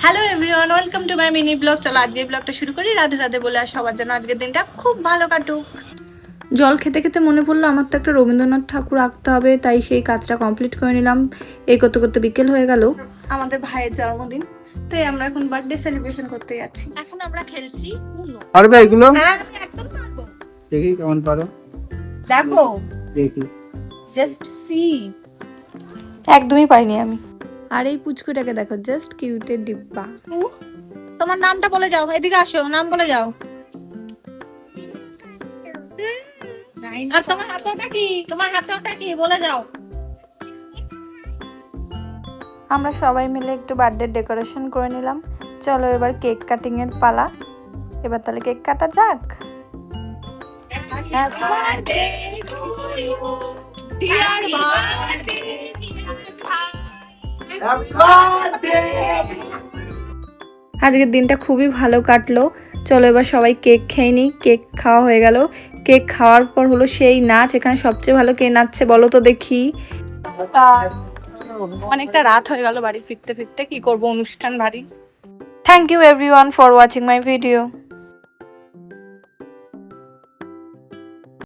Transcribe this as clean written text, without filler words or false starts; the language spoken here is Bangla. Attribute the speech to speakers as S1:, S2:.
S1: Hello everyone, welcome to my mini blog. চলো আজকে ব্লগটা শুরু করি। রাধে রাধে বলে আর সবার জন্য আজকের দিনটা খুব ভালো কাটুক। জল খেতে খেতে মনে পড়লো আমার তো একটা রবীন্দ্রনাথ ঠাকুর আঁকতে হবে, তাই সেই কাজটা কমপ্লিট করে নিলাম। এই করতে করতে বিকেল হয়ে গেল। আমাদের ভাইয়ের জন্মদিন, তাই আমরা এখন বার্থডে সেলিব্রেশন করতে যাচ্ছি। এখন আমরা খেলছি উনো।
S2: পারবে এগুলো?
S1: হ্যাঁ, আমি একদম পারবো।
S2: দেখি কেমন পারো।
S1: দেখো,
S2: দেখি।
S1: Just see. একদমই পারিনি আমি। আর এই পুচকুটাকে দেখো, জাস্ট কিউটের ডিব্বা। তোমার নামটা বলে যাও, এদিকে আসো, নাম বলে যাও। আর তোমার হাতে ওটা কি? তোমার হাতে ওটা কি বলে যাও। আমরা সবাই মিলে একটু বার্থডে ডেকোরেশন করে নিলাম। চলো এবার কেক কাটিং এর পালা। এবার তাহলে কেক কাটা যাক। Happy birthday to you, dear birthday. আজকের দিনটা খুবই ভালো কাটলো। চলো এবার সবাই কেক খেয়ে নিই। কেক খাওয়া হয়ে গেল। কেক খাওয়ার পর হলো সেই নাচ। এখানে সবচেয়ে ভালো কে নাচছে বলো তো দেখি। অনেকটা রাত হয়ে গেল বাড়ি ফিরতে ফিরতে, কি করব অনুষ্ঠান বাড়ি। Thank you everyone for watching my video.